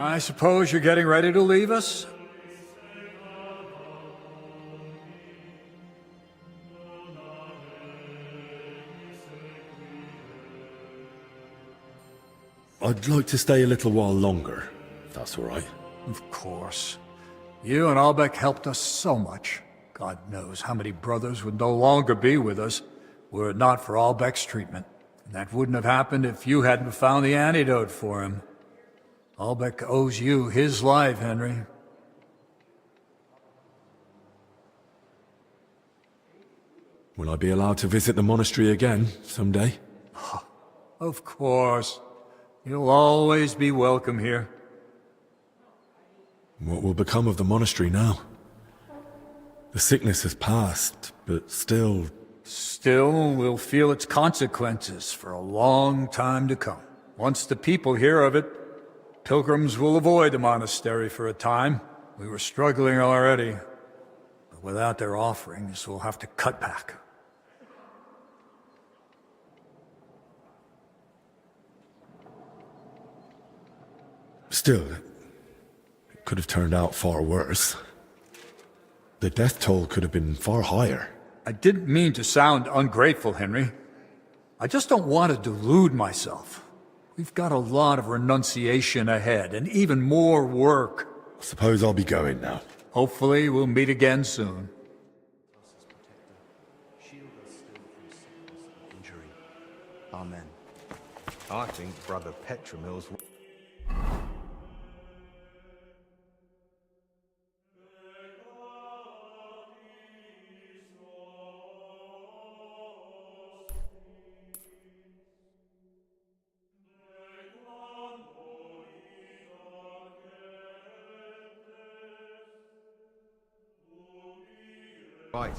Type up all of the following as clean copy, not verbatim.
I suppose you're getting ready to leave us? I'd like to stay a little while longer, if that's all right. Of course. You and Albeck helped us so much. God knows how many brothers would no longer be with us were it not for Albeck's treatment. And that wouldn't have happened if you hadn't found the antidote for him. Albeck owes you his life, Henry. Will I be allowed to visit the monastery again someday? Of course. You'll always be welcome here. What will become of the monastery now? The sickness has passed, but still... Still, we'll feel its consequences for a long time to come. Once the people hear of it, pilgrims will avoid the monastery for a time. We were struggling already, but without their offerings, we'll have to cut back. Still, it could have turned out far worse. The death toll could have been far higher. I didn't mean to sound ungrateful, Henry. I just don't want to delude myself. We've got a lot of renunciation ahead, and even more work. I suppose I'll be going now. Hopefully, we'll meet again soon. Amen. I think Brother Petramil's... Right.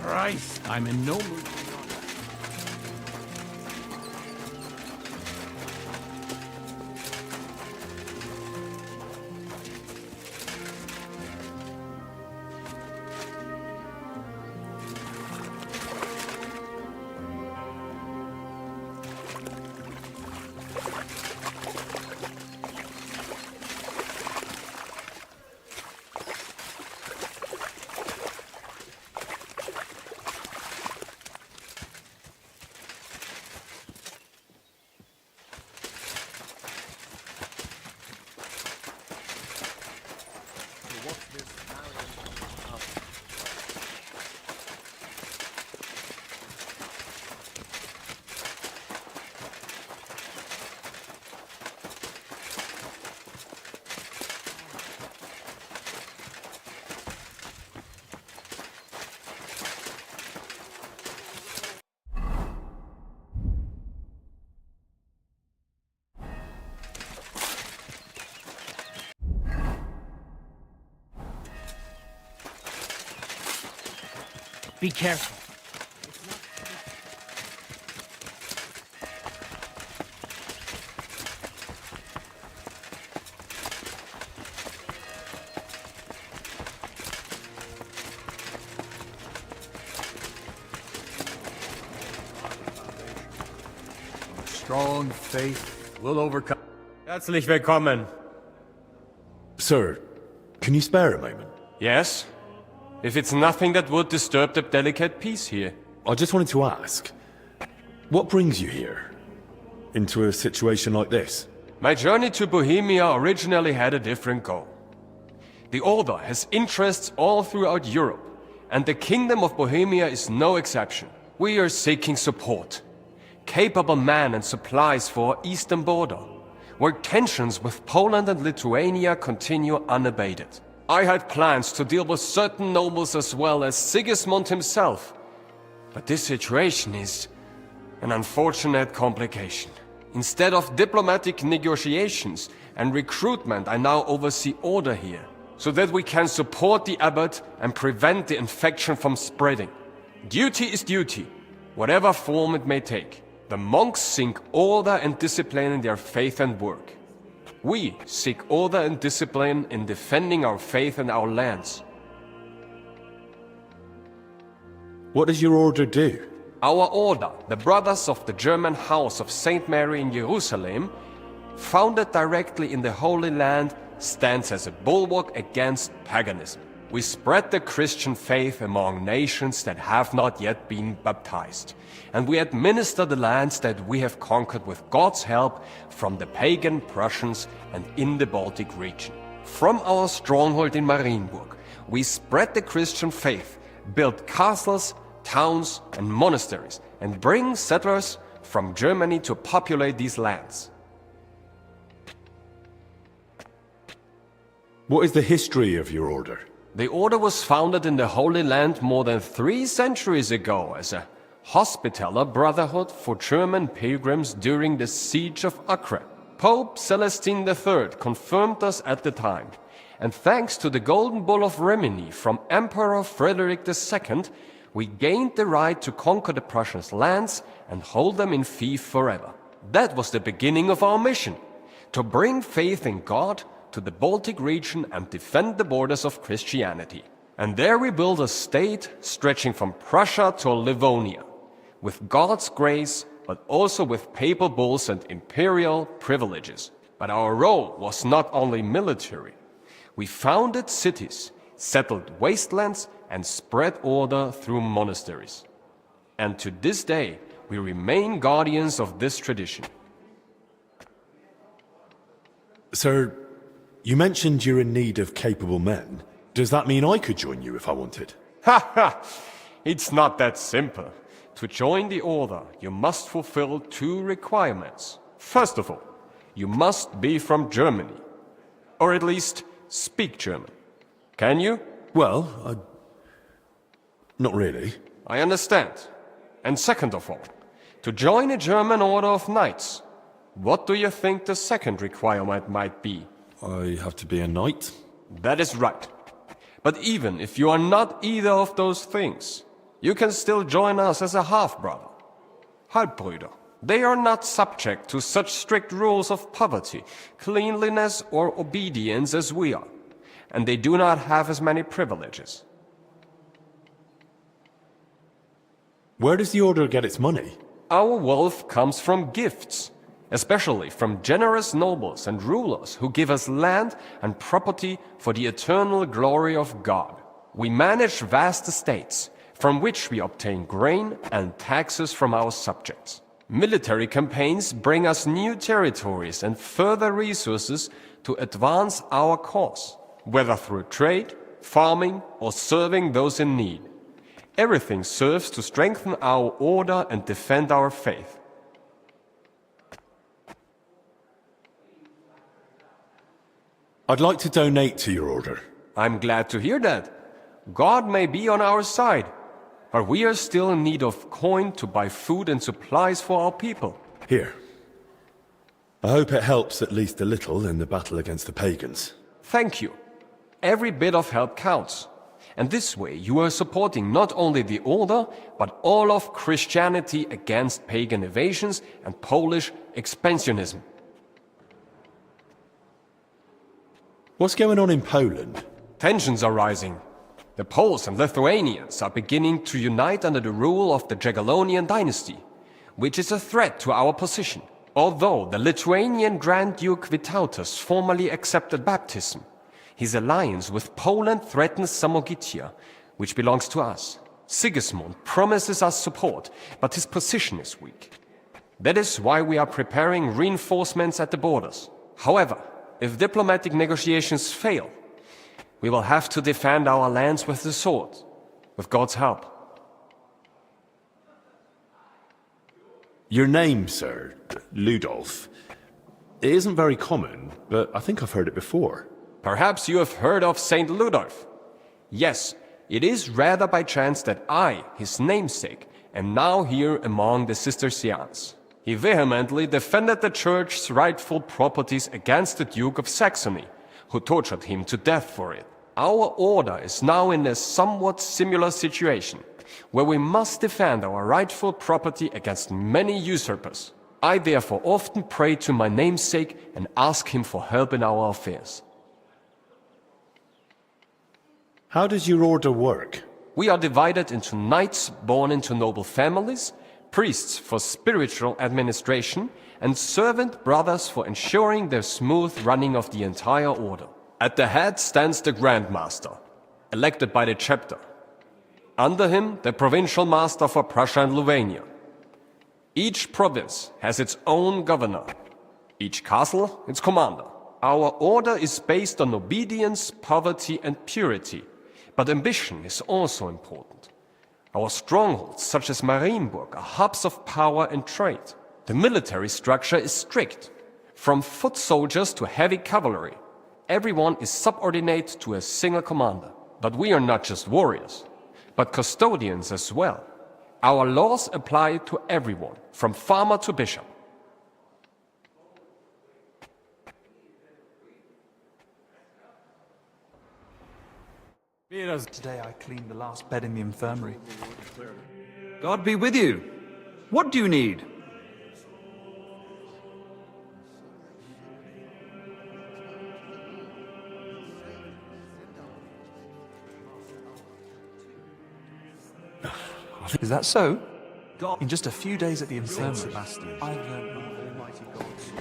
Christ, I'm in no mood. Be careful. Strong faith will overcome. Herzlich willkommen. Sir, can you spare a moment? Yes? If it's nothing that would disturb the delicate peace here. I just wanted to ask, what brings you here? Into a situation like this? My journey to Bohemia originally had a different goal. The Order has interests all throughout Europe, and the Kingdom of Bohemia is no exception. We are seeking support. Capable men and supplies for our eastern border, where tensions with Poland and Lithuania continue unabated. I had plans to deal with certain nobles as well as Sigismund himself, but this situation is an unfortunate complication. Instead of diplomatic negotiations and recruitment, I now oversee order here, so that we can support the abbot and prevent the infection from spreading. Duty is duty, whatever form it may take. The monks seek order and discipline in their faith and work. We seek order and discipline in defending our faith and our lands. What does your order do? Our order, the Brothers of the German House of Saint Mary in Jerusalem, founded directly in the Holy Land, stands as a bulwark against paganism. We spread the Christian faith among nations that have not yet been baptized, and we administer the lands that we have conquered with God's help from the pagan Prussians and in the Baltic region. From our stronghold in Marienburg, we spread the Christian faith, build castles, towns and monasteries, and bring settlers from Germany to populate these lands. What is the history of your order? The order was founded in the Holy Land more than 3 centuries ago as a hospitaller brotherhood for German pilgrims during the siege of Acre. Pope Celestine III confirmed us at the time, and thanks to the Golden Bull of Rimini from Emperor Frederick II, we gained the right to conquer the Prussians' lands and hold them in fief forever. That was the beginning of our mission, to bring faith in God to the Baltic region and defend the borders of Christianity. And there we built a state stretching from Prussia to Livonia, with God's grace, but also with papal bulls and imperial privileges. But our role was not only military. We founded cities, settled wastelands, and spread order through monasteries. And to this day, we remain guardians of this tradition. Sir, you mentioned you're in need of capable men. Does that mean I could join you if I wanted? Ha ha! It's not that simple. To join the order, you must fulfill 2 requirements. First of all, you must be from Germany. Or at least speak German. Can you? Well, not really. I understand. And second of all, to join a German order of knights. What do you think the second requirement might be? I have to be a knight? That is right. But even if you are not either of those things, you can still join us as a half-brother. Halbbrüder. They are not subject to such strict rules of poverty, cleanliness or obedience as we are, and they do not have as many privileges. Where does the order get its money? Our wealth comes from gifts, especially from generous nobles and rulers who give us land and property for the eternal glory of God. We manage vast estates, from which we obtain grain and taxes from our subjects. Military campaigns bring us new territories and further resources to advance our cause, whether through trade, farming, or serving those in need. Everything serves to strengthen our order and defend our faith. I'd like to donate to your order. I'm glad to hear that. God may be on our side, but we are still in need of coin to buy food and supplies for our people. Here. I hope it helps at least a little in the battle against the pagans. Thank you. Every bit of help counts. And this way you are supporting not only the Order, but all of Christianity against pagan invasions and Polish expansionism. What's going on in Poland? Tensions are rising. The Poles and Lithuanians are beginning to unite under the rule of the Jagiellonian dynasty, which is a threat to our position. Although the Lithuanian Grand Duke Vytautas formally accepted baptism, his alliance with Poland threatens Samogitia, which belongs to us. Sigismund promises us support, but his position is weak. That is why we are preparing reinforcements at the borders. However, if diplomatic negotiations fail, we will have to defend our lands with the sword, with God's help. Your name, sir, Ludolf. It isn't very common, but I think I've heard it before. Perhaps you have heard of Saint Ludolf. Yes, it is rather by chance that I, his namesake, am now here among the Cistercians. He vehemently defended the church's rightful properties against the Duke of Saxony, who tortured him to death for it. Our order is now in a somewhat similar situation, where we must defend our rightful property against many usurpers. I therefore often pray to my namesake and ask him for help in our affairs. How does your order work? We are divided into knights born into noble families, priests for spiritual administration, and servant brothers for ensuring the smooth running of the entire order. At the head stands the Grand Master, elected by the chapter. Under him, the Provincial Master for Prussia and Lithuania. Each province has its own governor, each castle its commander. Our order is based on obedience, poverty, and purity, but ambition is also important. Our strongholds, such as Marienburg, are hubs of power and trade. The military structure is strict. From foot soldiers to heavy cavalry, everyone is subordinate to a single commander. But we are not just warriors, but custodians as well. Our laws apply to everyone, from farmer to bishop. Today I cleaned the last bed in the infirmary. God be with you. What do you need? Is that so? God, in just a few days at the infirmary, I've learned my Almighty God's.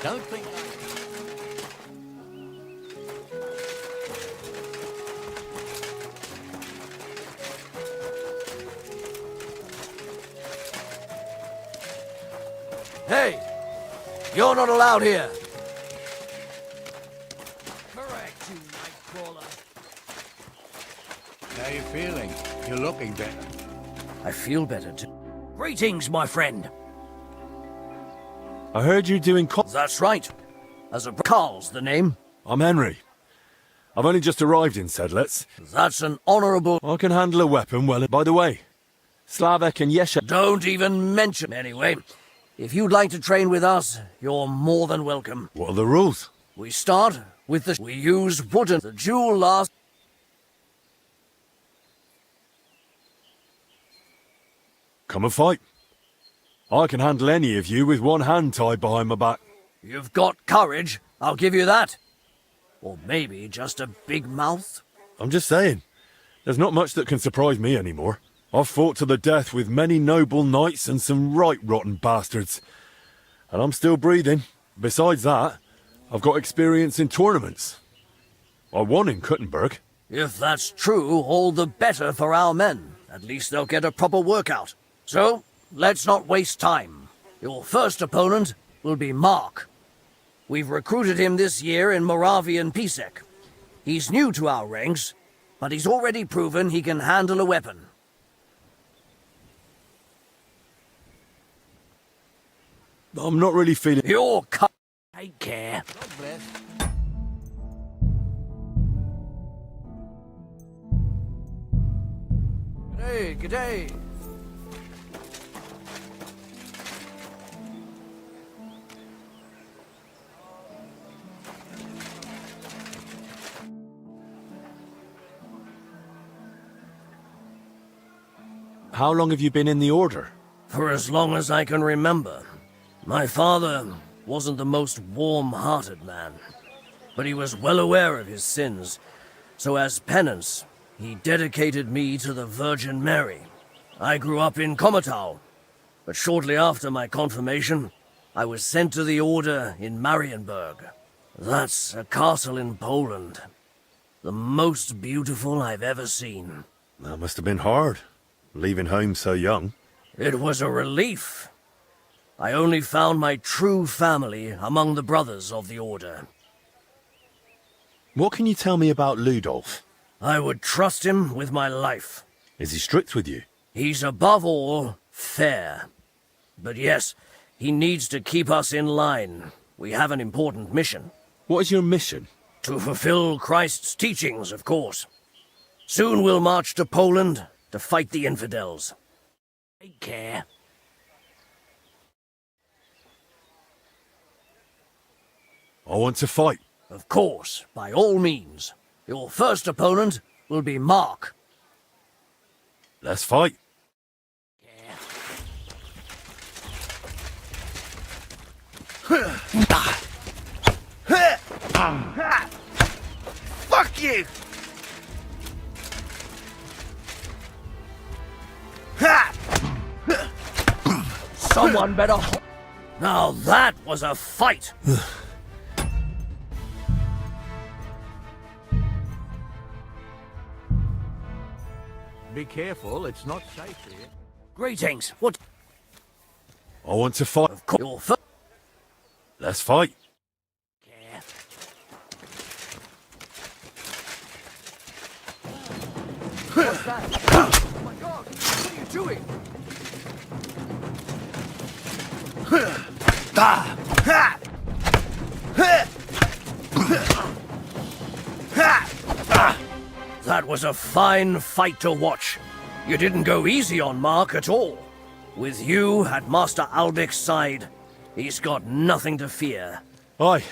Don't think Hey! You're not allowed here! Correct, you nightcrawler. How you feeling? You're looking better. I feel better too. Greetings, my friend. I heard you doing That's right. As a Carl's the name. I'm Henry. I've only just arrived in SEDLETZ. That's an honorable... I can handle a weapon well. By the way, Slavek and Yesha... Don't even mention anyway. If you'd like to train with us, you're more than welcome. What are the rules? We start with the... We use wooden. The duel lasts... Come and fight. I can handle any of you with one hand tied behind my back. You've got courage, I'll give you that. Or maybe just a big mouth. I'm just saying, there's not much that can surprise me anymore. I've fought to the death with many noble knights and some right rotten bastards. And I'm still breathing. Besides that, I've got experience in tournaments. I won in Kuttenberg. If that's true, all the better for our men. At least they'll get a proper workout. So, let's not waste time. Your first opponent will be Mark. We've recruited him this year in Moravian Pisek. He's new to our ranks, but he's already proven he can handle a weapon. I'm not really feeling... You're cut. Take care. God bless. G'day, g'day. How long have you been in the Order? For as long as I can remember. My father wasn't the most warm-hearted man, but he was well aware of his sins, so as penance, he dedicated me to the Virgin Mary. I grew up in Komatau, but shortly after my confirmation, I was sent to the Order in Marienburg. That's a castle in Poland. The most beautiful I've ever seen. That must have been hard, leaving home so young. It was a relief. I only found my true family among the brothers of the Order. What can you tell me about Ludolf? I would trust him with my life. Is he strict with you? He's above all fair. But yes, he needs to keep us in line. We have an important mission. What is your mission? To fulfill Christ's teachings, of course. Soon we'll march to Poland to fight the infidels. Take care. I want to fight. Of course, by all means. Your first opponent will be Mark. Let's fight. Fuck you! Someone better... Now that was a fight! Be careful, it's not safe here. Greetings. What? I want to fight. Of course. Your first... Let's fight. What's that? Oh my god! What are you doing? That was a fine fight to watch. You didn't go easy on Mark at all. With you at Master Albic's side, he's got nothing to fear. Aye.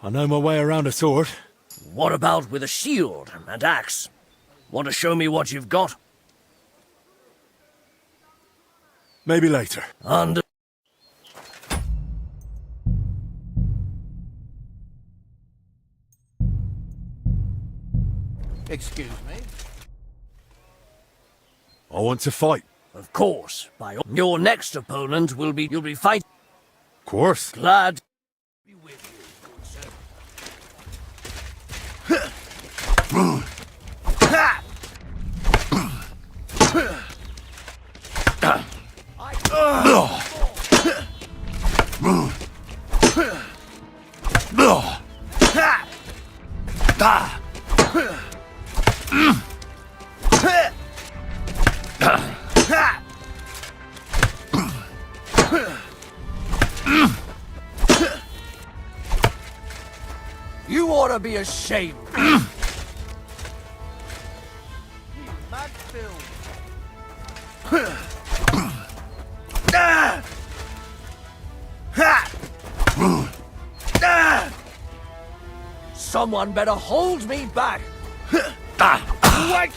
I know my way around a sword. What about with a shield and axe? Want to show me what you've got? Maybe later. Under... Excuse me. I want to fight. Of course, by all... Your next opponent will be... You'll be fighting... Of course. Glad... to be with you, good sir. You ought to be ashamed. Someone better hold me back. Whack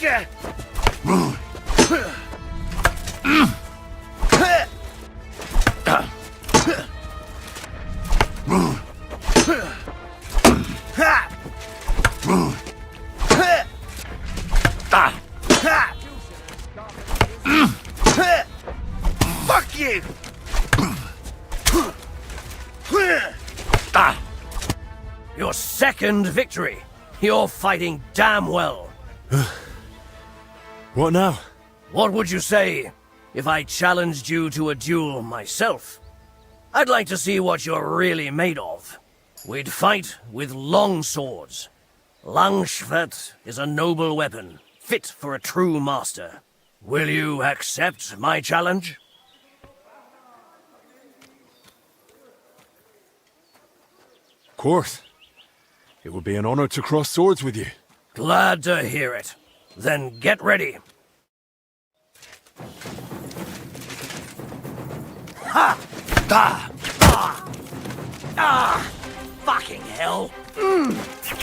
Fuck you! Your second victory. You're fighting damn well. What now? What would you say if I challenged you to a duel myself? I'd like to see what you're really made of. We'd fight with long swords. Langschwert is a noble weapon, fit for a true master. Will you accept my challenge? Of course. It would be an honor to cross swords with you. Glad to hear it. Then get ready. Ha! Ah! Ah! Ah! Fucking hell!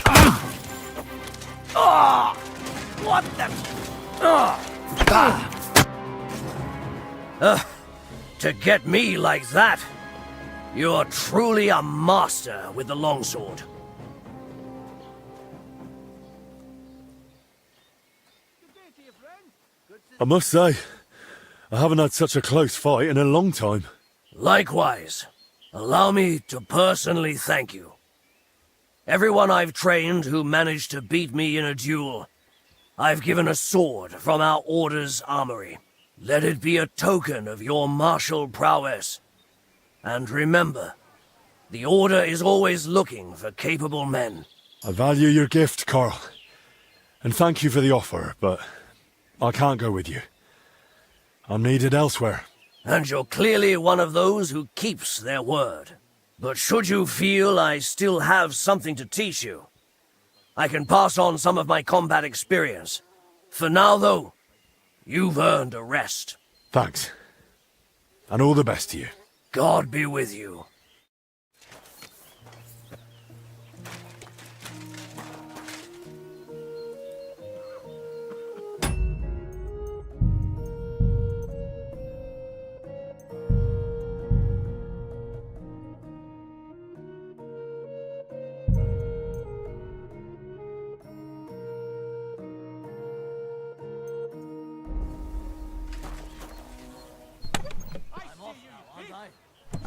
Ah! Ah! What the? Ah! Ah! To get me like that? You're truly a master with the longsword. I must say, I haven't had such a close fight in a long time. Likewise. Allow me to personally thank you. Everyone I've trained who managed to beat me in a duel, I've given a sword from our Order's armory. Let it be a token of your martial prowess. And remember, the Order is always looking for capable men. I value your gift, Carl. And thank you for the offer, but I can't go with you. I'm needed elsewhere. And you're clearly one of those who keeps their word. But should you feel I still have something to teach you, I can pass on some of my combat experience. For now, though, you've earned a rest. Thanks. And all the best to you. God be with you.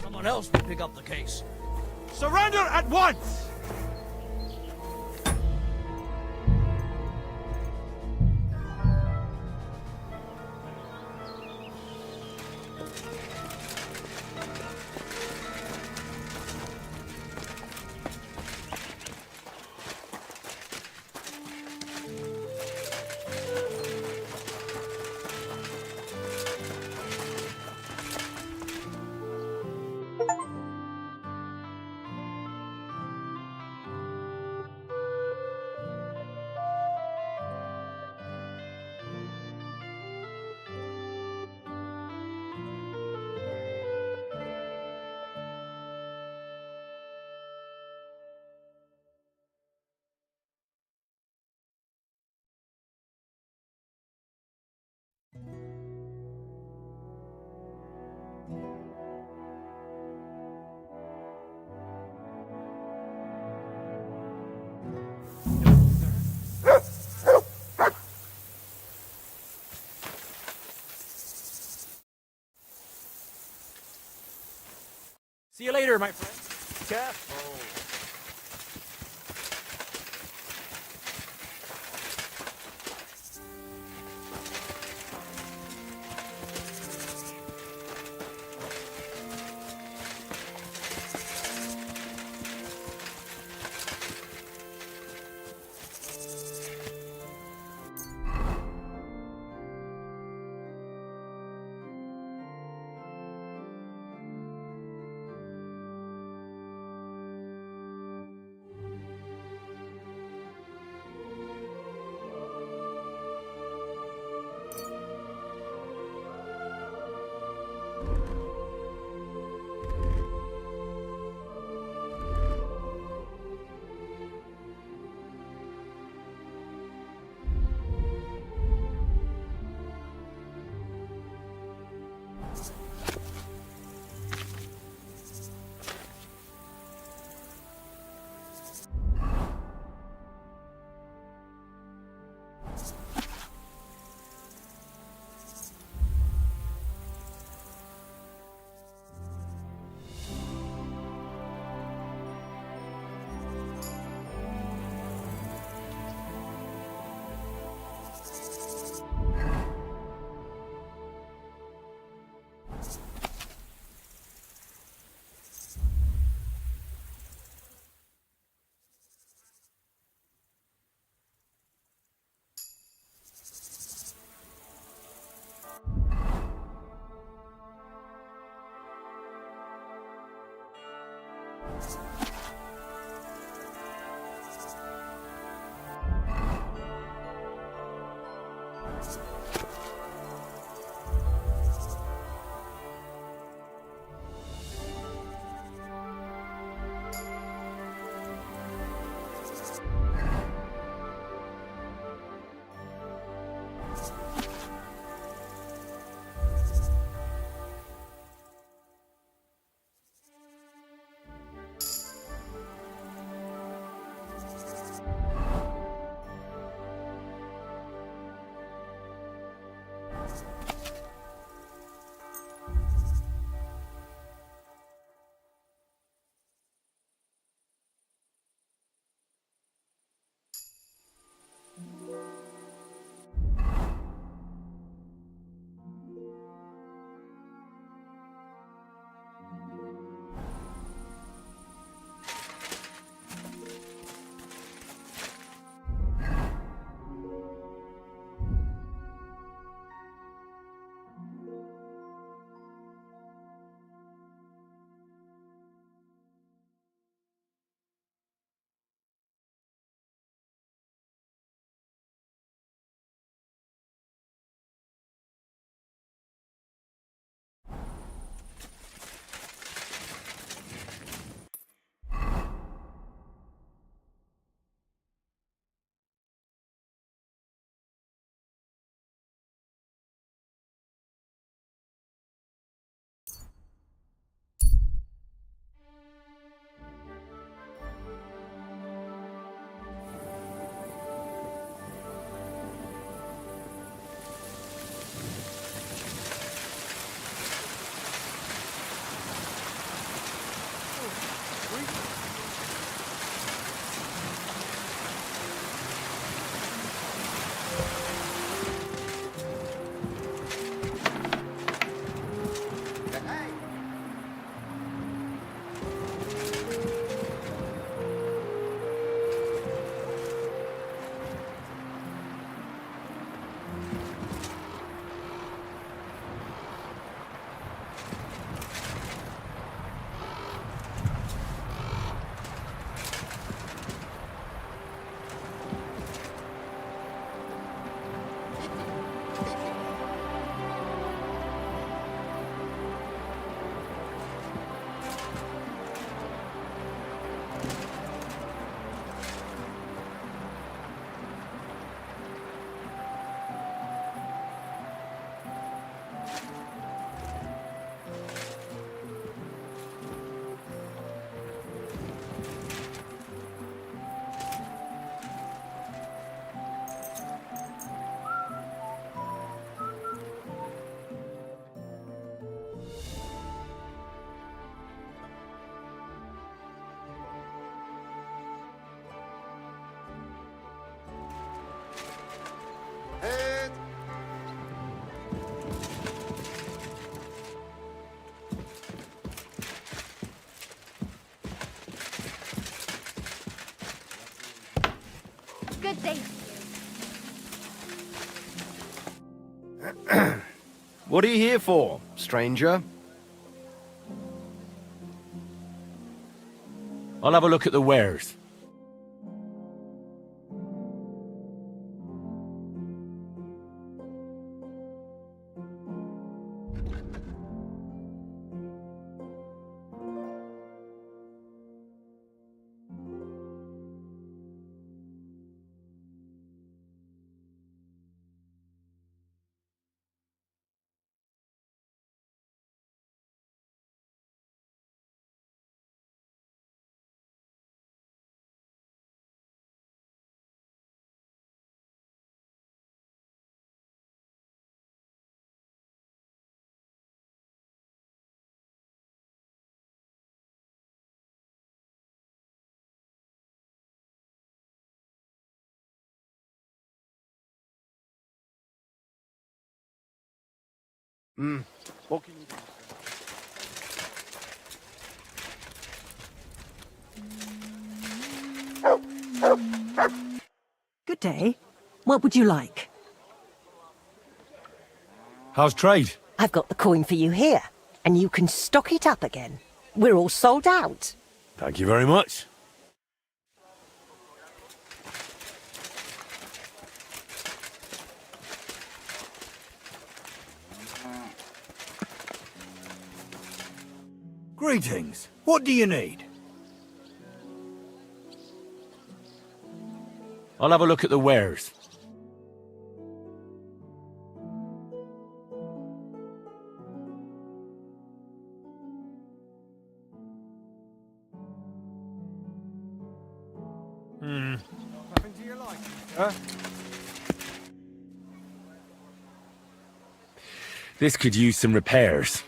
Someone else will pick up the case. Surrender at once! See you later, my friend. Careful. Thank you. What are you here for, stranger? I'll have a look at the wares. What can you do? Good day. What would you like? How's trade? I've got the coin for you here, and you can stock it up again. We're all sold out. Thank you very much. Greetings. What do you need? I'll have a look at the wares. Nothing to your liking, This could use some repairs.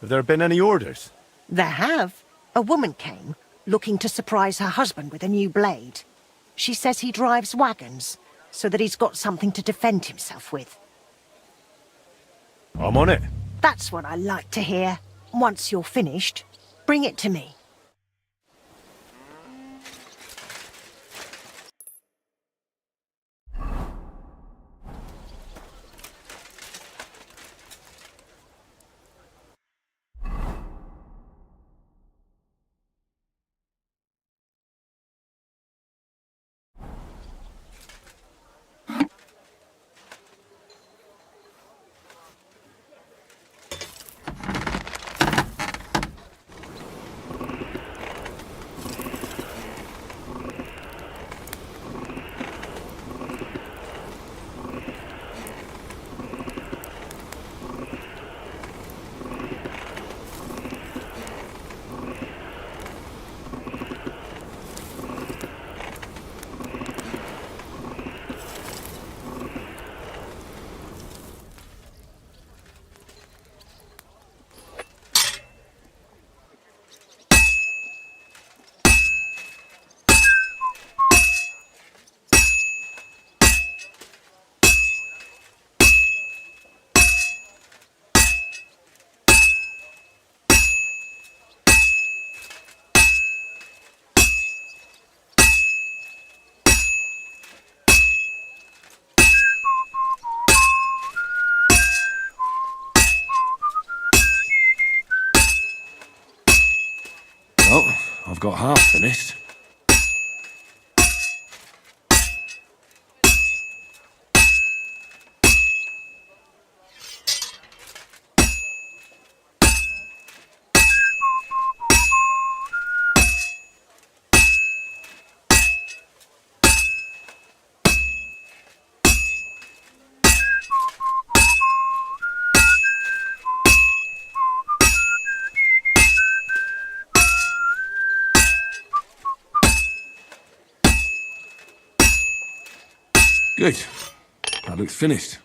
Have there been any orders? There have. A woman came, looking to surprise her husband with a new blade. She says he drives wagons, so that he's got something to defend himself with. I'm on it. That's what I like to hear. Once you're finished, bring it to me. Oh, I've got half finished. Good. That looks finished.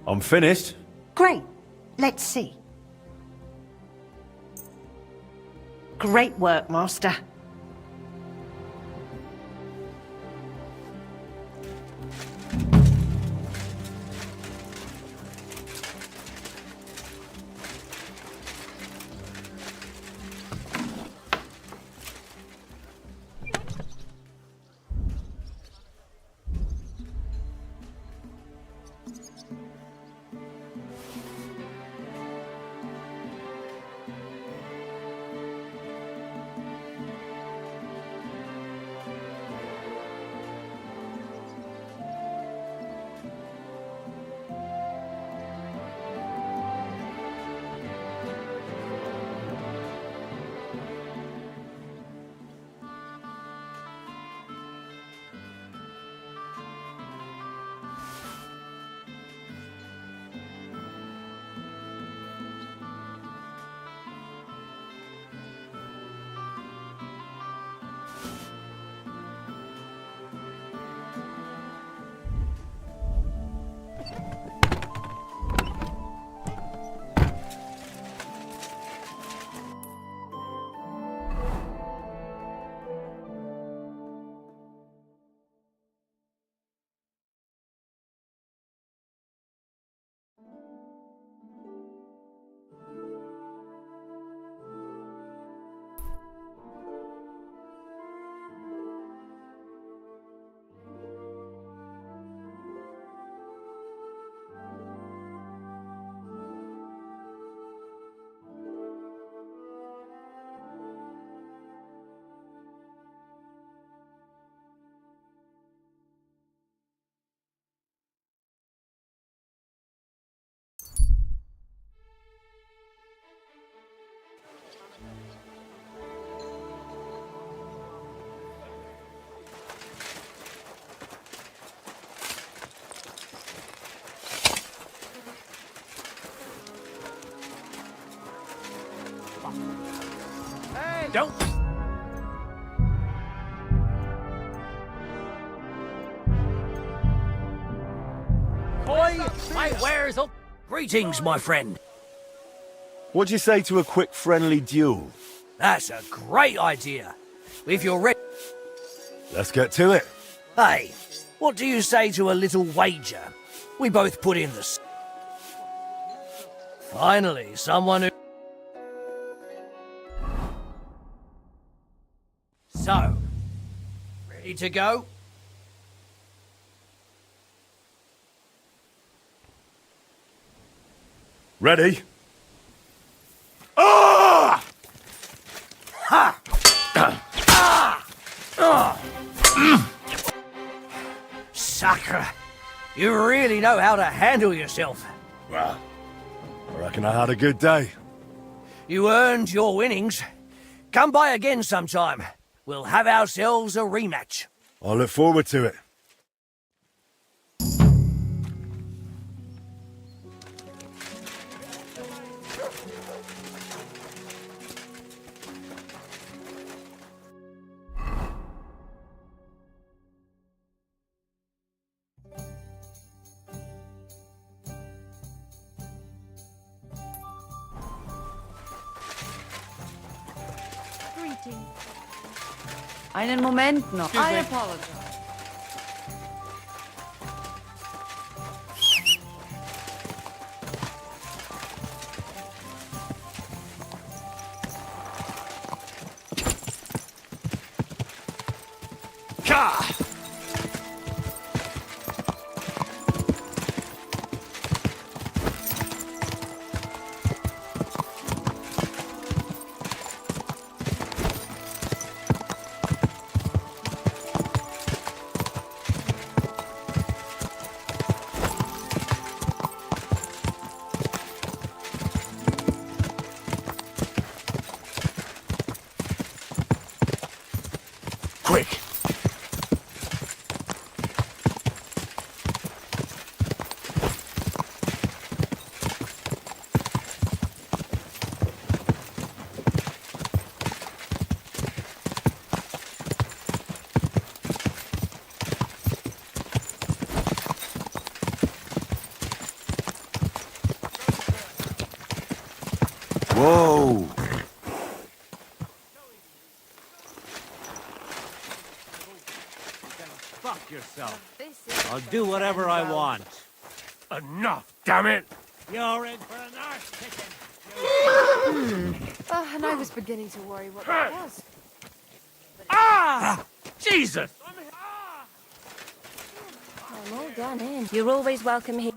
I'm finished. Great. Let's see. Great work, Master. Don't. Boy, my wares up. Greetings, my friend. What'd you say to a quick friendly duel? That's a great idea. If you're ready. Let's get to it. Hey, what do you say to a little wager? We both put in the... Finally, someone who... So, ready to go? Ready? Ah! Ha! Sucker! You really know how to handle yourself. Well, I reckon I had a good day. You earned your winnings. Come by again sometime. We'll have ourselves a rematch. I look forward to it. Einen Moment noch. I apologize. Quick. Whoa! Fuck yourself. I'll do whatever I want. Enough, damn it! You're in for an arse kicking. Oh, and I was beginning to worry what that was. Ah! Jesus! I'm all done in. You're always welcome here.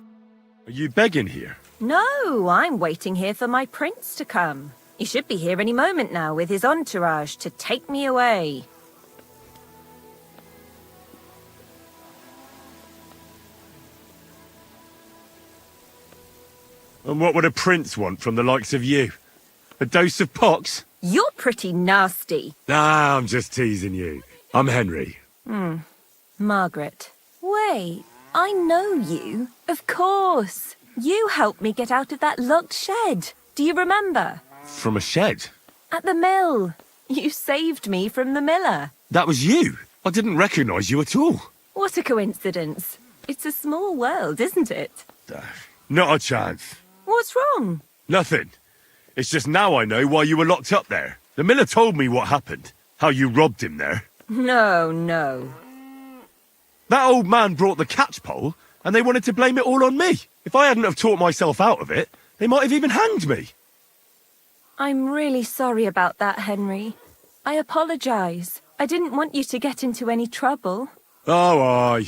Are you begging here? No, I'm waiting here for my prince to come. He should be here any moment now with his entourage to take me away. And what would a prince want from the likes of you? A dose of pox? You're pretty nasty. Nah, I'm just teasing you. I'm Henry. Margaret. Wait, I know you. Of course. You helped me get out of that locked shed. Do you remember? From a shed? At the mill. You saved me from the miller. That was you? I didn't recognise you at all. What a coincidence. It's a small world, isn't it? Not a chance. What's wrong? Nothing. It's just now I know why you were locked up there. The miller told me what happened. How you robbed him there. No. That old man brought the catchpole, and they wanted to blame it all on me. If I hadn't have talked myself out of it, they might have even hanged me. I'm really sorry about that, Henry. I apologize. I didn't want you to get into any trouble. Oh, aye.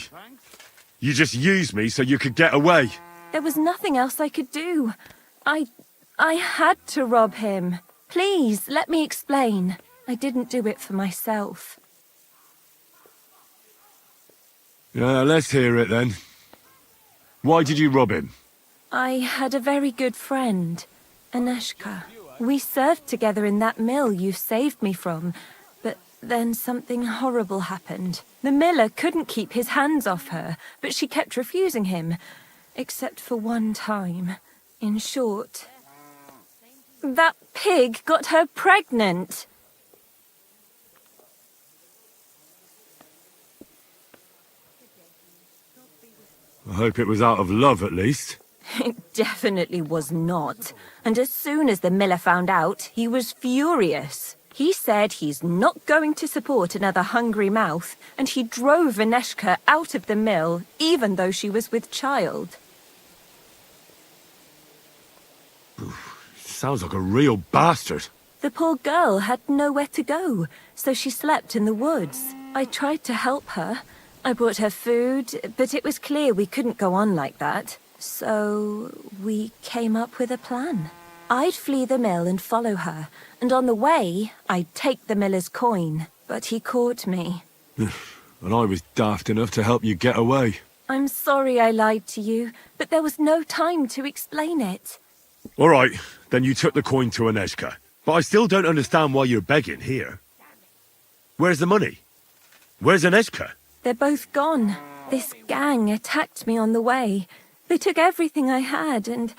You just used me so you could get away. There was nothing else I could do. I had to rob him. Please, let me explain. I didn't do it for myself. Let's hear it then. Why did you rob him? I had a very good friend, Aneshka. We served together in that mill you saved me from, but then something horrible happened. The miller couldn't keep his hands off her, but she kept refusing him, except for one time. In short, that pig got her pregnant. I hope it was out of love, at least. It definitely was not. And as soon as the miller found out, he was furious. He said he's not going to support another hungry mouth, and he drove Aneshka out of the mill, even though she was with child. Sounds like a real bastard. The poor girl had nowhere to go, so she slept in the woods. I tried to help her. I brought her food, but it was clear we couldn't go on like that. So we came up with a plan. I'd flee the mill and follow her, and on the way, I'd take the miller's coin. But he caught me. And I was daft enough to help you get away. I'm sorry I lied to you, but there was no time to explain it. All right, then you took the coin to Aneshka. But I still don't understand why you're begging here. Where's the money? Where's Aneshka? They're both gone. This gang attacked me on the way. They took everything I had, and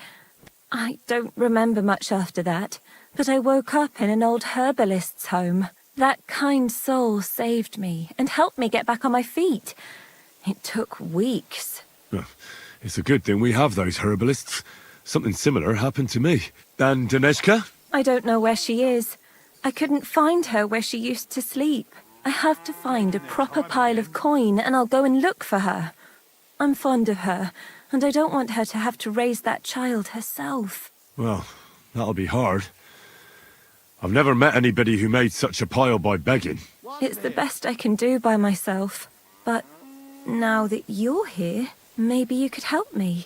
I don't remember much after that. But I woke up in an old herbalist's home. That kind soul saved me and helped me get back on my feet. It took weeks. It's a good thing we have those herbalists. Something similar happened to me. And Aneshka? I don't know where she is. I couldn't find her where she used to sleep. I have to find a proper pile of coin, and I'll go and look for her. I'm fond of her, and I don't want her to have to raise that child herself. Well, that'll be hard. I've never met anybody who made such a pile by begging. It's the best I can do by myself. But now that you're here, maybe you could help me.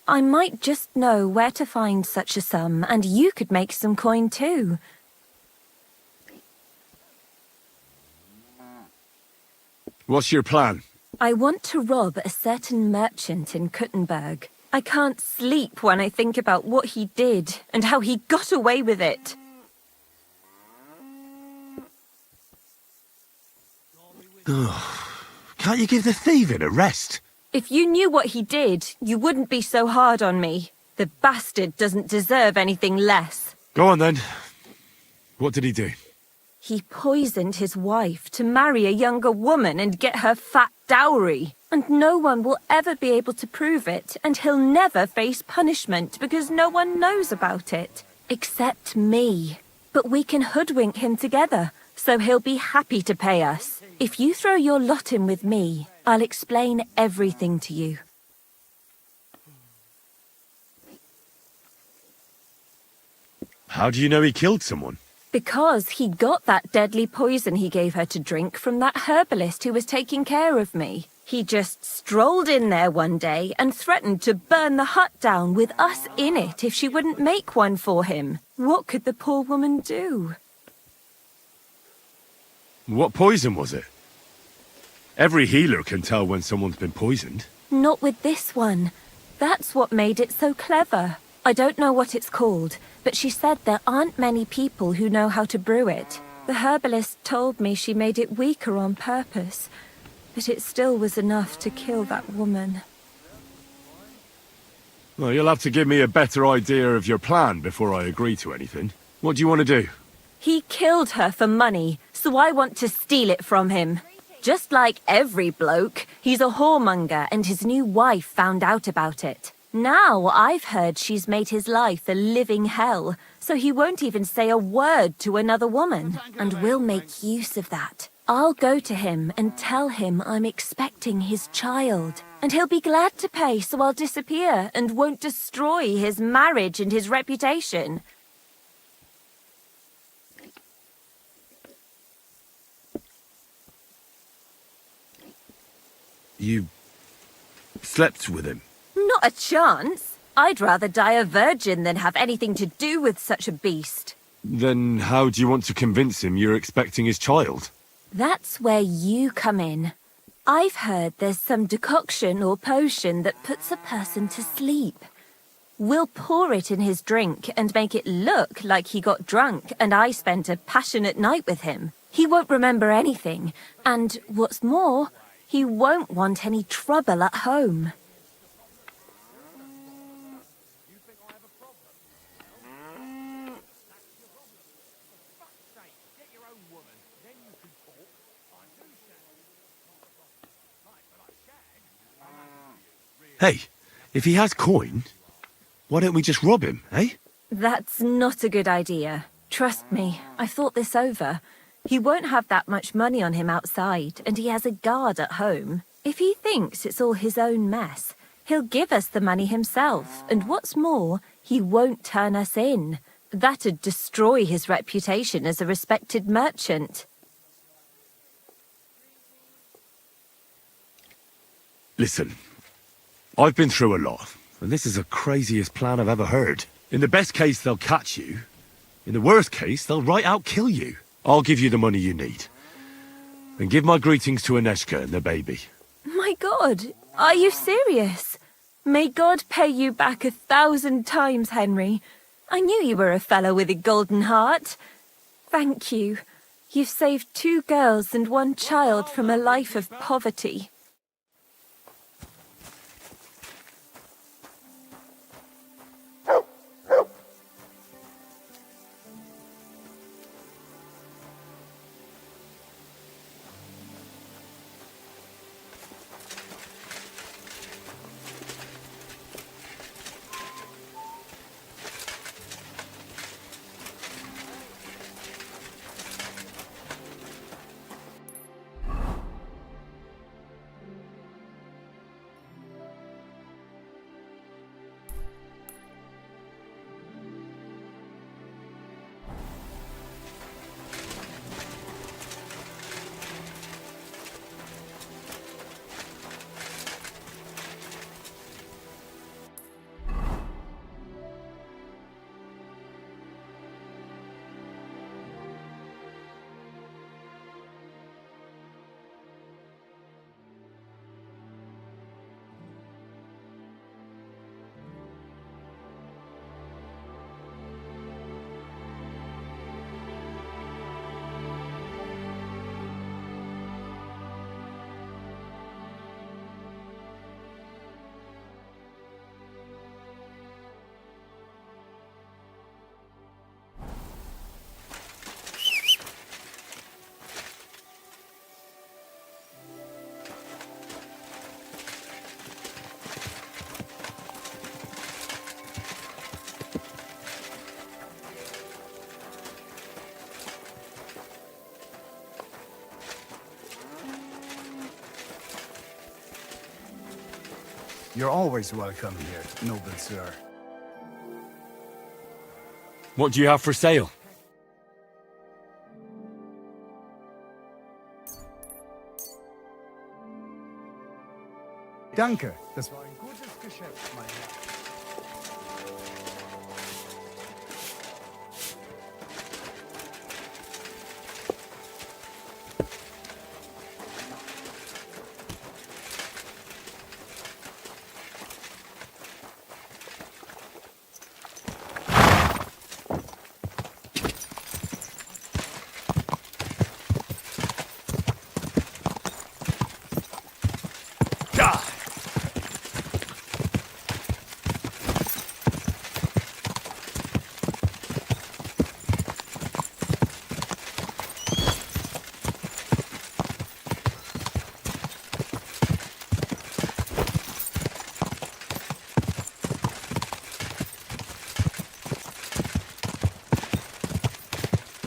I might just know where to find such a sum, and you could make some coin too. What's your plan? I want to rob a certain merchant in Kuttenberg. I can't sleep when I think about what he did and how he got away with it. Can't you give the thieving a rest? If you knew what he did, you wouldn't be so hard on me. The bastard doesn't deserve anything less. Go on then. What did he do? He poisoned his wife to marry a younger woman and get her fat dowry. And no one will ever be able to prove it, and he'll never face punishment because no one knows about it. Except me. But we can hoodwink him together, so he'll be happy to pay us. If you throw your lot in with me, I'll explain everything to you. How do you know he killed someone? Because he got that deadly poison he gave her to drink from that herbalist who was taking care of me. He just strolled in there one day and threatened to burn the hut down with us in it if she wouldn't make one for him. What could the poor woman do? What poison was it? Every healer can tell when someone's been poisoned. Not with this one. That's what made it so clever. I don't know what it's called, but she said there aren't many people who know how to brew it. The herbalist told me she made it weaker on purpose, but it still was enough to kill that woman. Well, you'll have to give me a better idea of your plan before I agree to anything. What do you want to do? He killed her for money, so I want to steal it from him. Just like every bloke, he's a whoremonger and his new wife found out about it. Now I've heard she's made his life a living hell, so he won't even say a word to another woman. And we'll make use of that. I'll go to him and tell him I'm expecting his child. And he'll be glad to pay, so I'll disappear and won't destroy his marriage and his reputation. You slept with him? Not a chance. I'd rather die a virgin than have anything to do with such a beast. Then how do you want to convince him you're expecting his child? That's where you come in. I've heard there's some decoction or potion that puts a person to sleep. We'll pour it in his drink and make it look like he got drunk and I spent a passionate night with him. He won't remember anything, and what's more, he won't want any trouble at home. Hey, if he has coin, why don't we just rob him, eh? That's not a good idea. Trust me, I've thought this over. He won't have that much money on him outside, and he has a guard at home. If he thinks it's all his own mess, he'll give us the money himself, and what's more, he won't turn us in. That'd destroy his reputation as a respected merchant. Listen, I've been through a lot, and this is the craziest plan I've ever heard. In the best case, they'll catch you. In the worst case, they'll right out kill you. I'll give you the money you need. And give my greetings to Aneshka and the baby. My God, are you serious? May God pay you back 1,000 times, Henry. I knew you were a fellow with a golden heart. Thank you. You've saved 2 girls and 1 child from a life of poverty. You're always welcome here, noble sir. What do you have for sale? Danke, das war ein gutes Geschäft, mein Herr.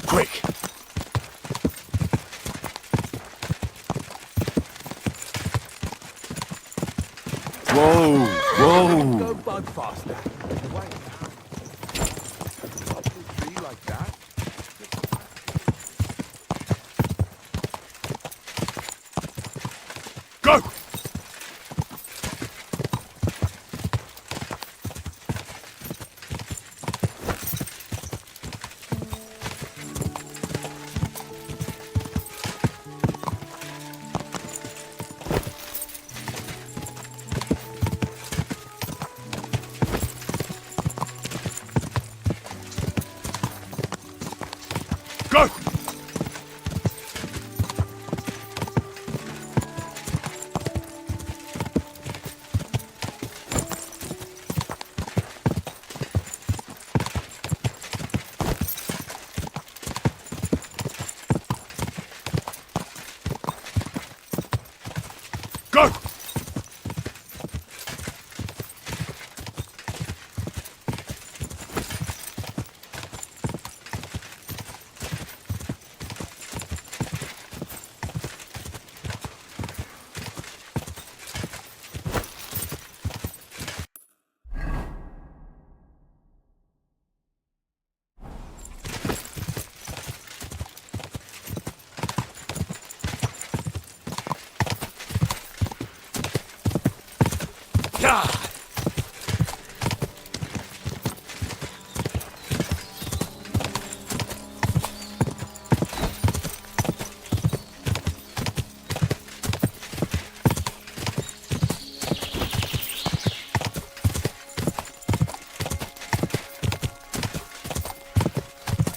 Quick! Whoa! Whoa! Go bug faster. Wait. Up the tree like that? Go! Go! Go!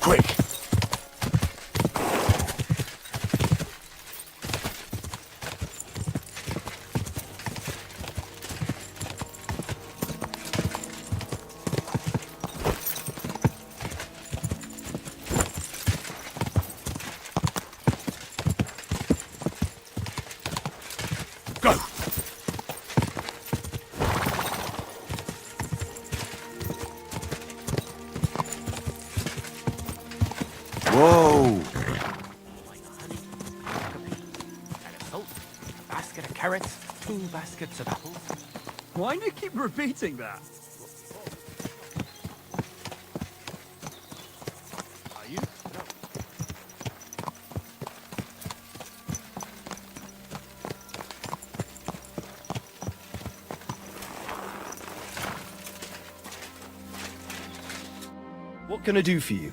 Quick! Go! Whoa! A basket of carrots, 2 baskets of apples. Why do you keep repeating that? Are you? No. What can I do for you?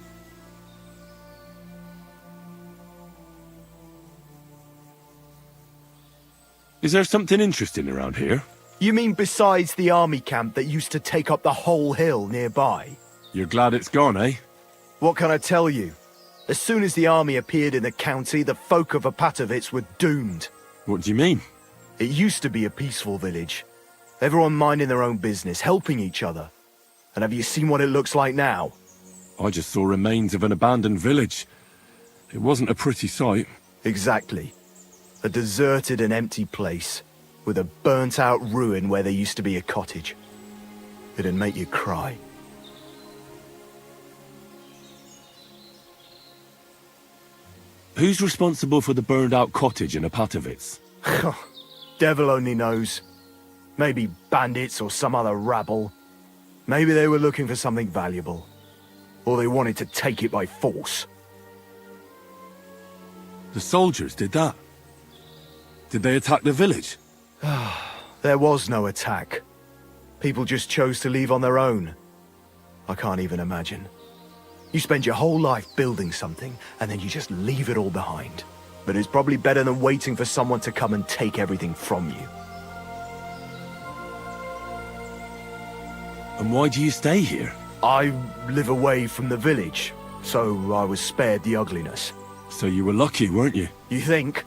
Is there something interesting around here? You mean besides the army camp that used to take up the whole hill nearby? You're glad it's gone, eh? What can I tell you? As soon as the army appeared in the county, the folk of Apatovitz were doomed. What do you mean? It used to be a peaceful village. Everyone minding their own business, helping each other. And have you seen what it looks like now? I just saw remains of an abandoned village. It wasn't a pretty sight. Exactly. A deserted and empty place, with a burnt-out ruin where there used to be a cottage. It'd make you cry. Who's responsible for the burned-out cottage in Apatovitz? Devil only knows. Maybe bandits or some other rabble. Maybe they were looking for something valuable. Or they wanted to take it by force. The soldiers did that? Did they attack the village? There was no attack. People just chose to leave on their own. I can't even imagine. You spend your whole life building something, and then you just leave it all behind. But it's probably better than waiting for someone to come and take everything from you. And why do you stay here? I live away from the village, so I was spared the ugliness. So you were lucky, weren't you? You think?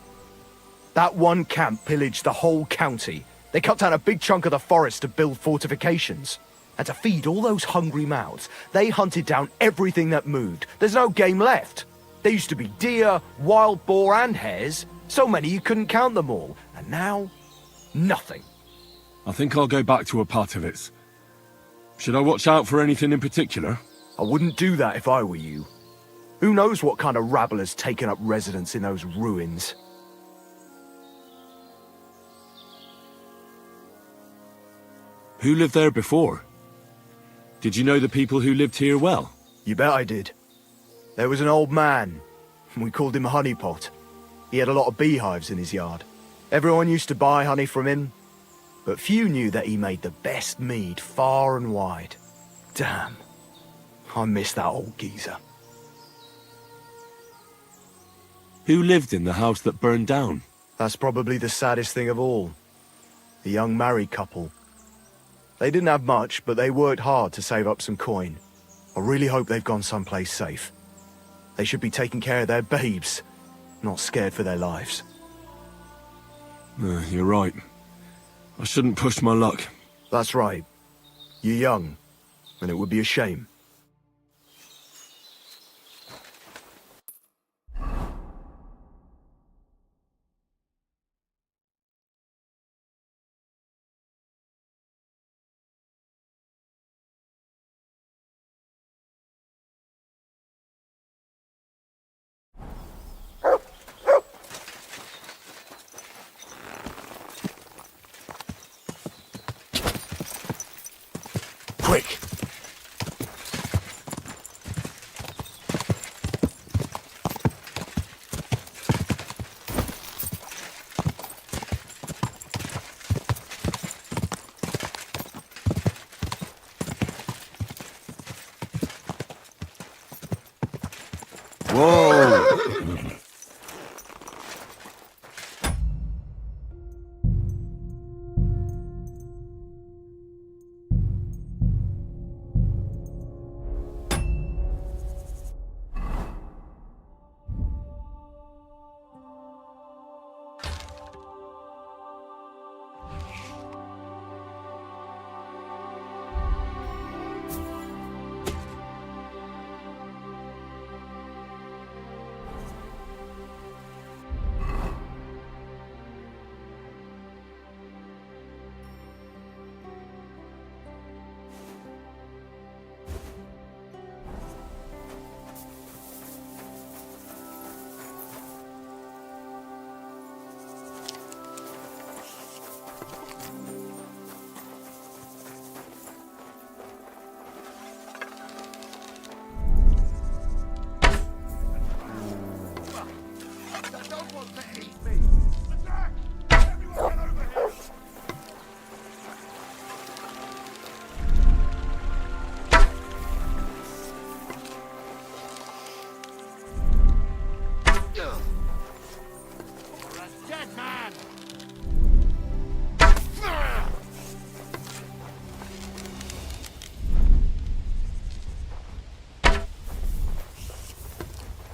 That one camp pillaged the whole county. They cut down a big chunk of the forest to build fortifications. And to feed all those hungry mouths, they hunted down everything that moved. There's no game left. There used to be deer, wild boar and hares. So many you couldn't count them all. And now, nothing. I think I'll go back to Apatovitz. Should I watch out for anything in particular? I wouldn't do that if I were you. Who knows what kind of rabble has taken up residence in those ruins? Who lived there before? Did you know the people who lived here well? You bet I did. There was an old man. We called him Honeypot. He had a lot of beehives in his yard. Everyone used to buy honey from him, but few knew that he made the best mead far and wide. Damn. I miss that old geezer. Who lived in the house that burned down? That's probably the saddest thing of all. The young married couple. They didn't have much, but they worked hard to save up some coin. I really hope they've gone someplace safe. They should be taking care of their babes, not scared for their lives. You're right. I shouldn't push my luck. That's right. You're young, and it would be a shame. Quick! Whoa!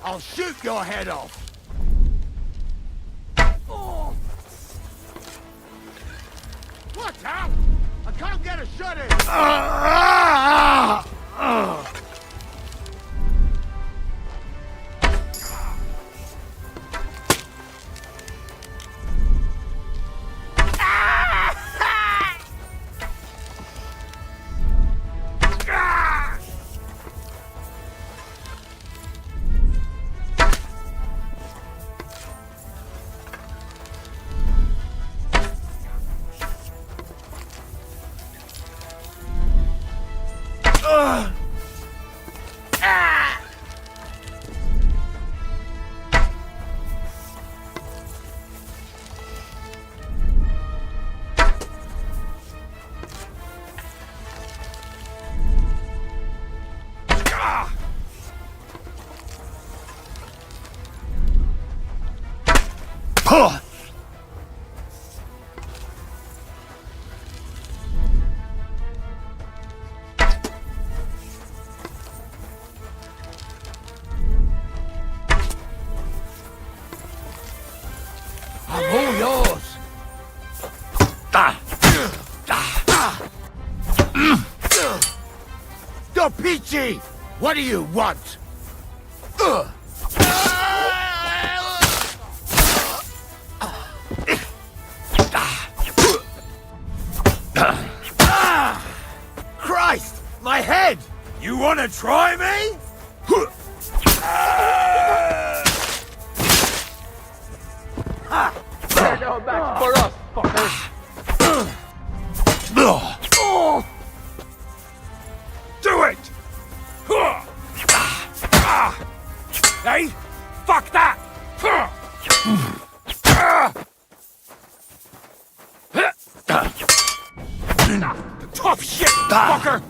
I'll shoot your head off! Oh. Watch out! I can't get a shot in! I'm all yours. Yo, Peachy! What do you want? Christ! My head! You wanna try me? They're no match for us, fuckers! Do it! Hey, fuck that! Tough shit, fucker!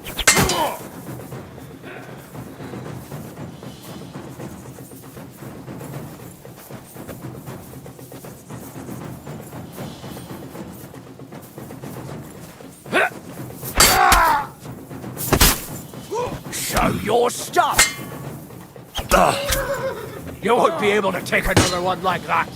Show your stuff! You won't be able to take another one like that!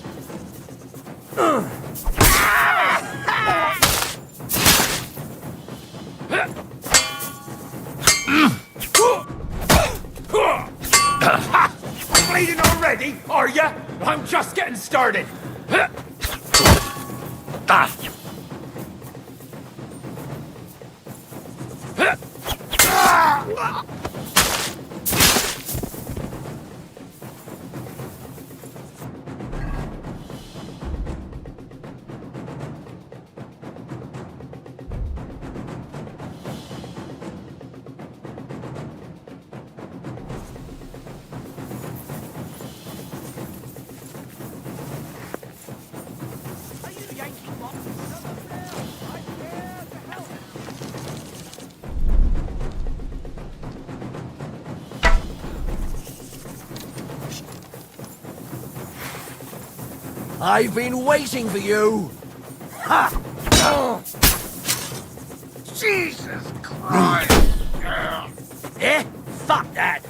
Bleeding already, are ya? I'm just getting started. I've been waiting for you! Ha! Oh. Jesus Christ! Eh? Fuck that!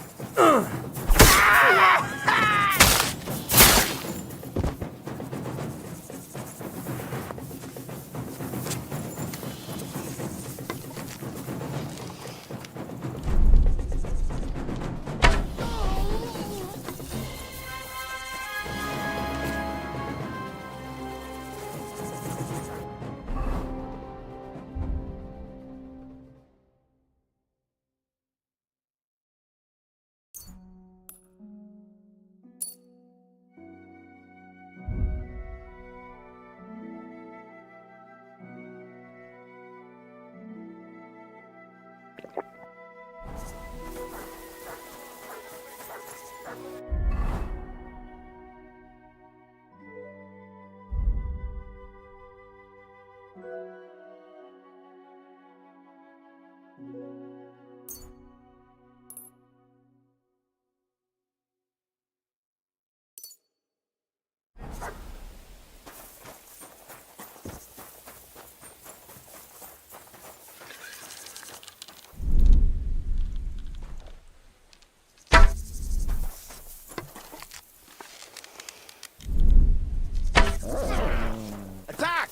Attack!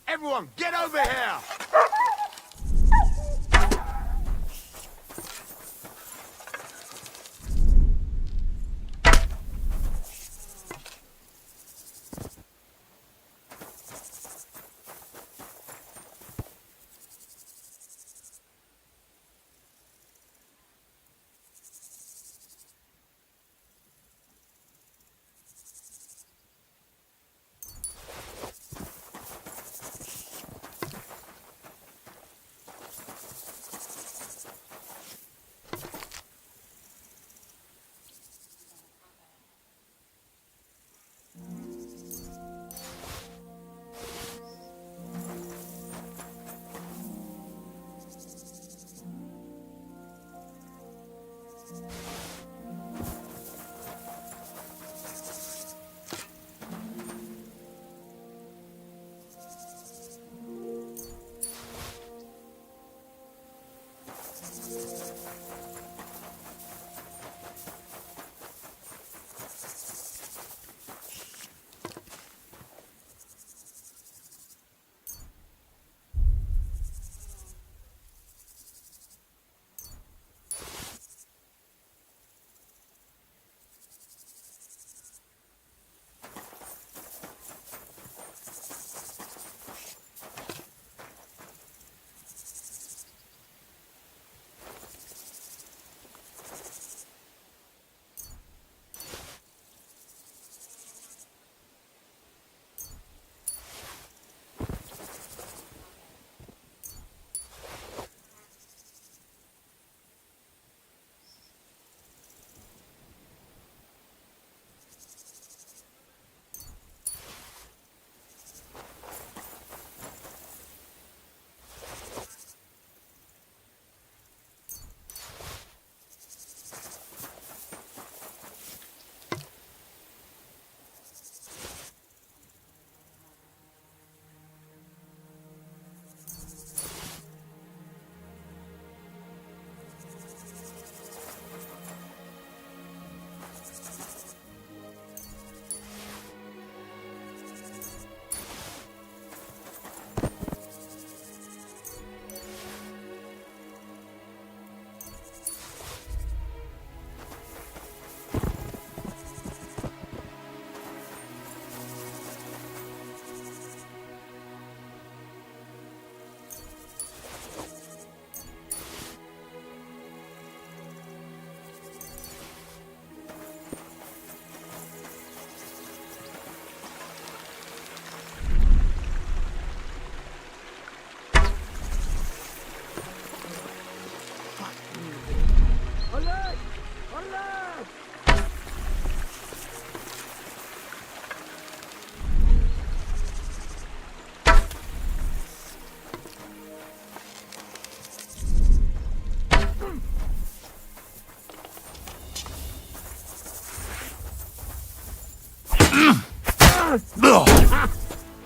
Everyone, get over here!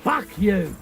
Fuck you!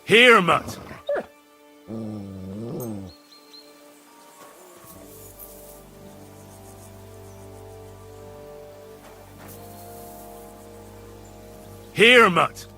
Here, Mutt! Here, Mutt!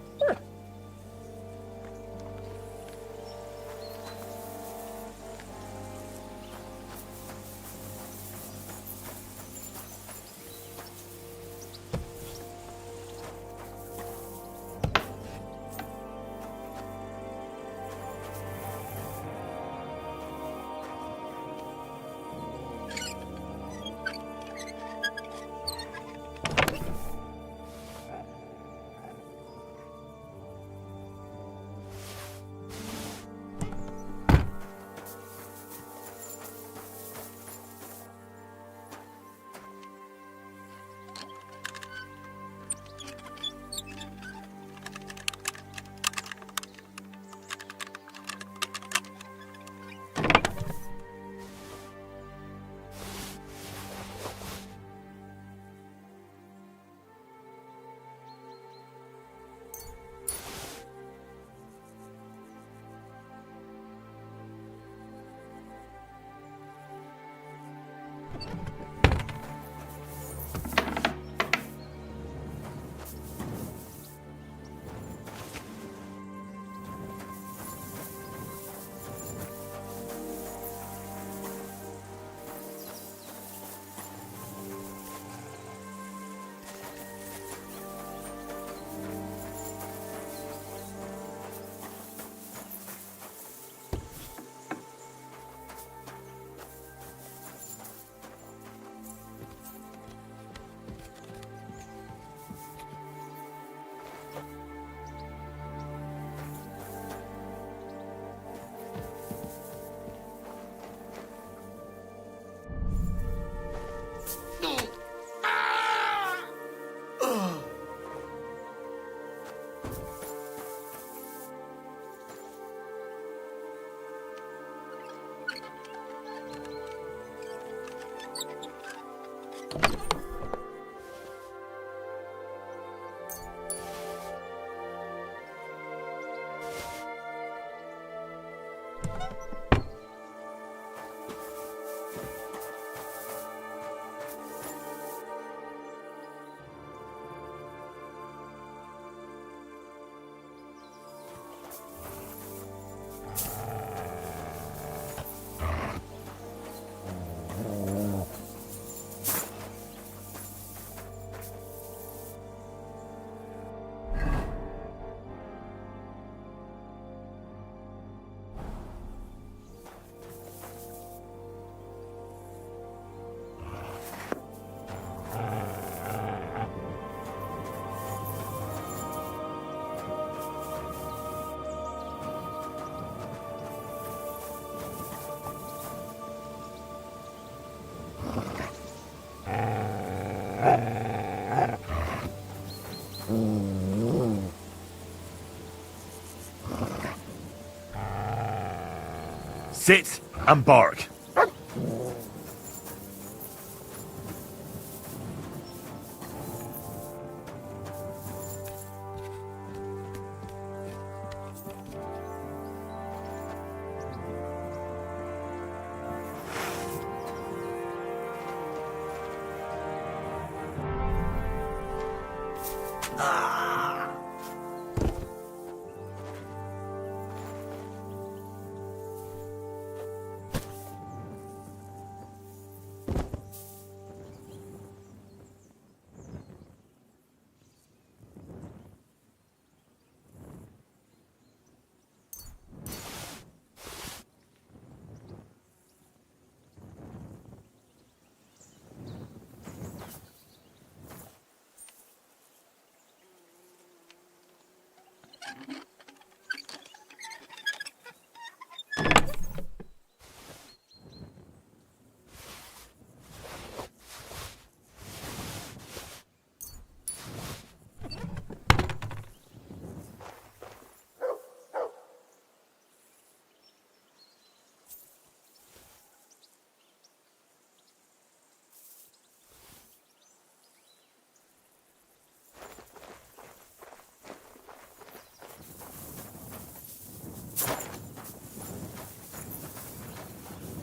sit and bark.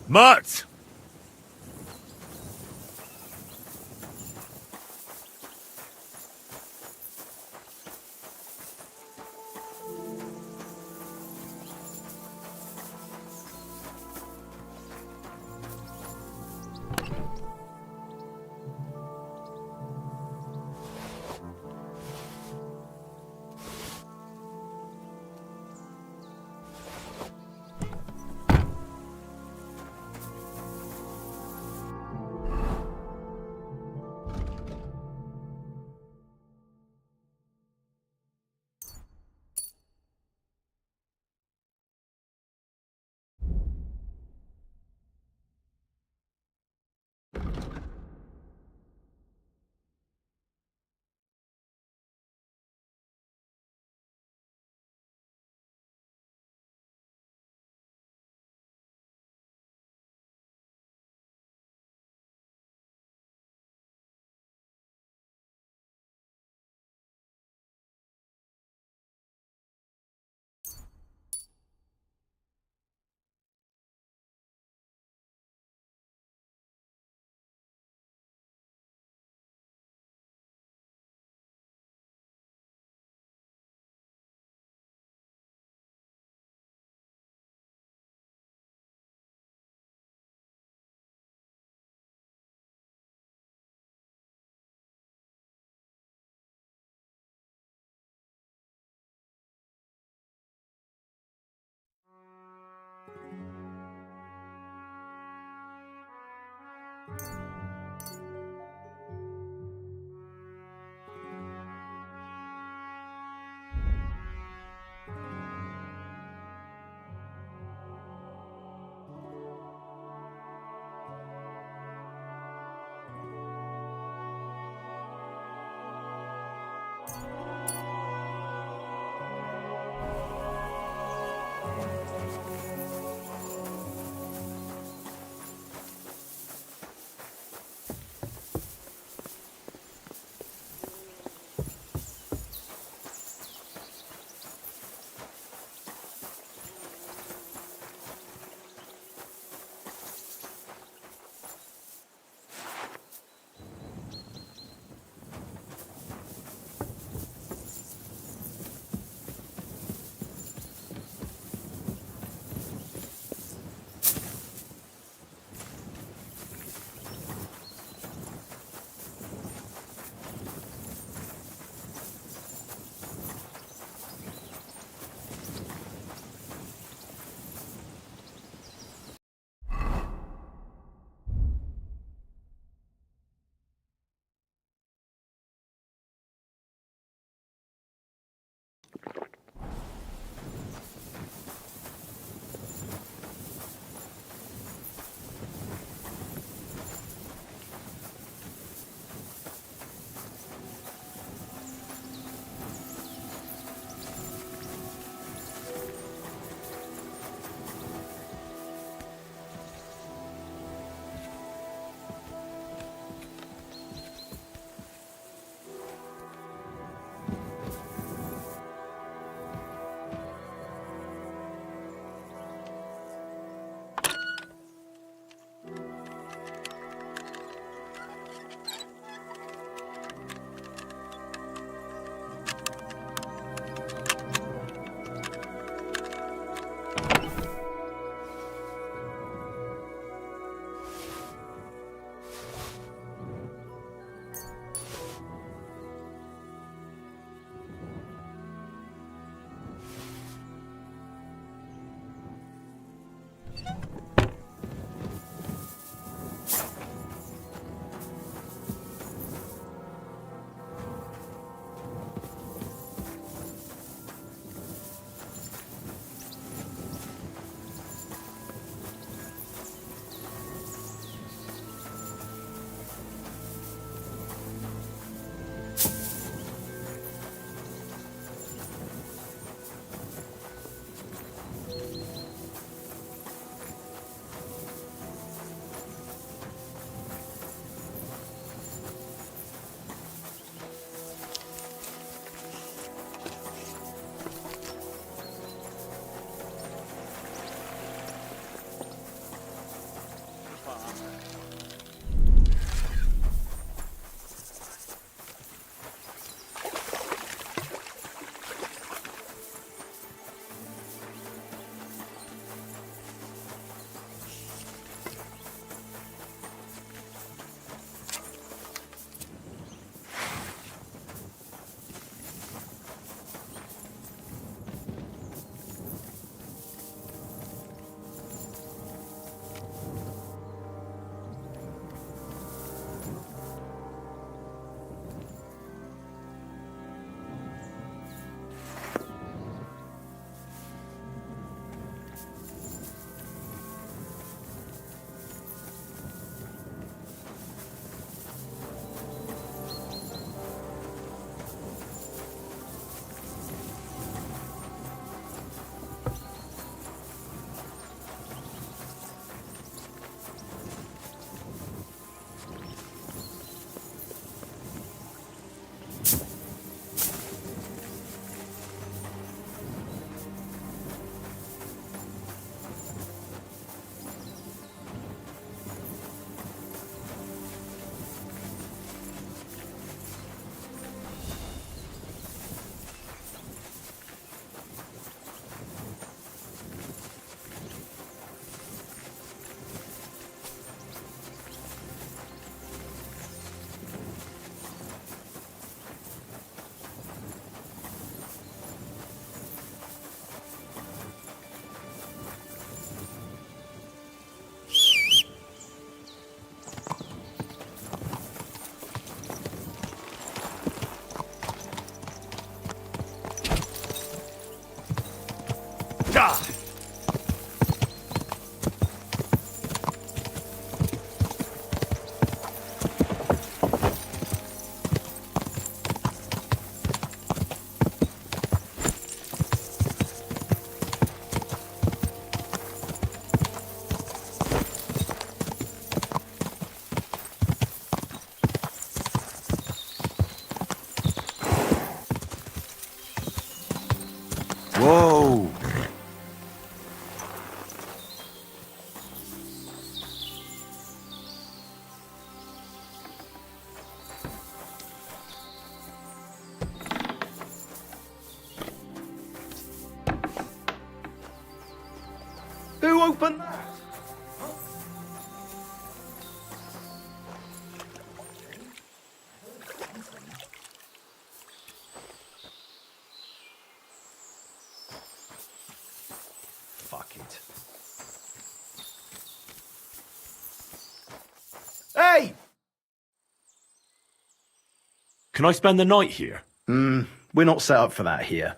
Mutt! Die! Whoa! Who opened that? Fuck it. Hey! Can I spend the night here? We're not set up for that here.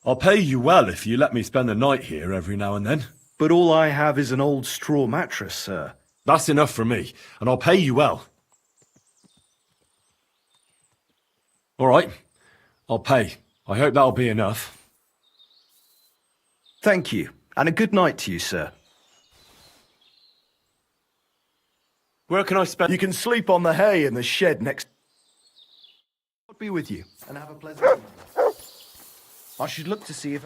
I'll pay you well if you let me spend the night here every now and then. But all I have is an old straw mattress, sir. That's enough for me, and I'll pay you well. All right, I'll pay. I hope that'll be enough. Thank you, and a good night to you, sir. Where can I spend... You can sleep on the hay in the shed next... God be with you, and have a pleasant evening. I should look to see if...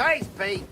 pace, Pete.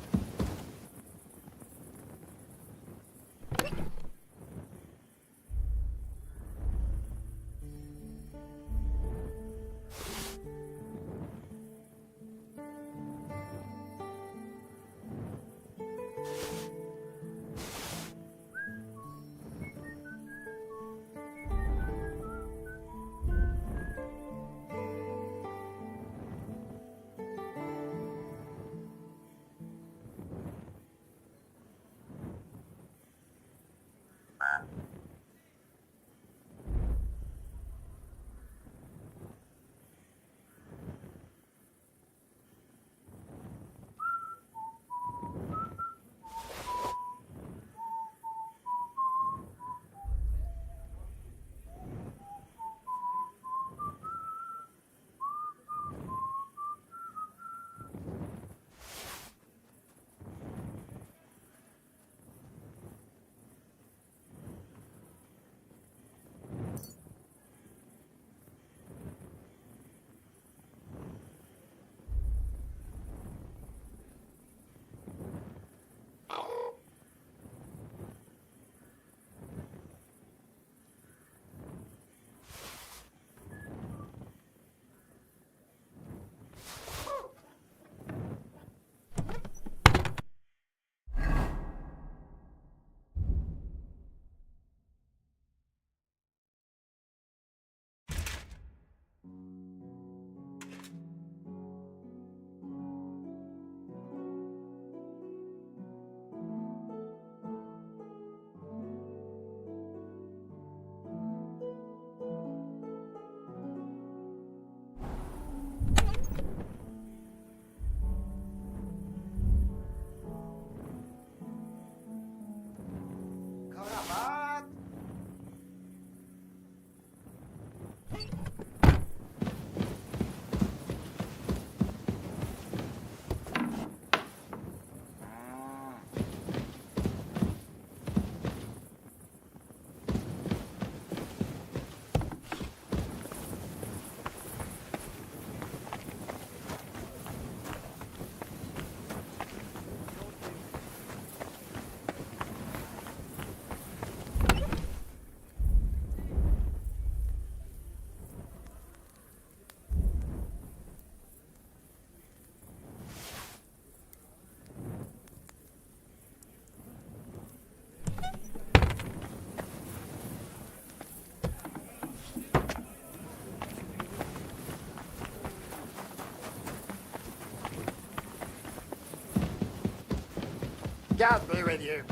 God be with you.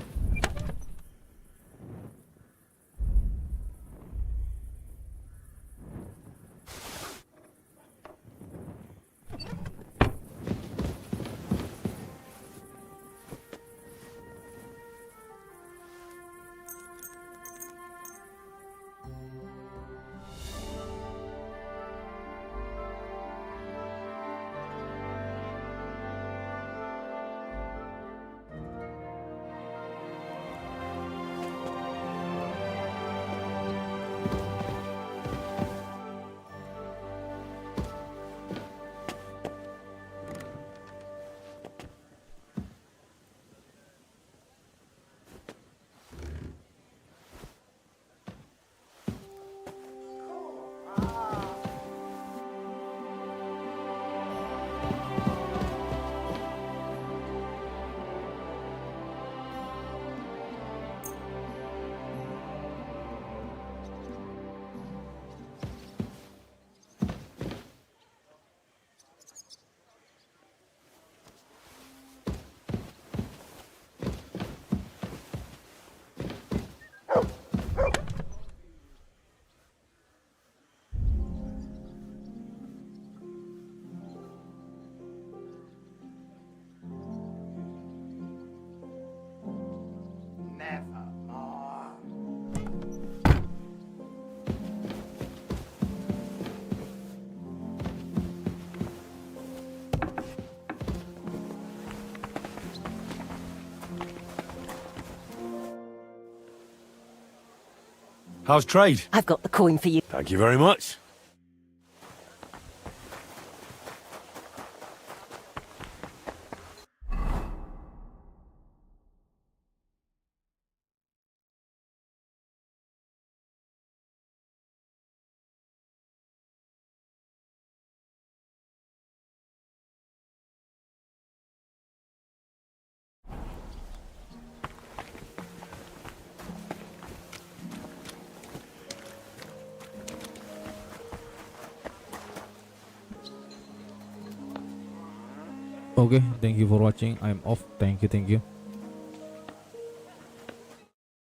How's trade? I've got the coin for you. Thank you very much. Okay, thank you for watching. I'm off. Thank you.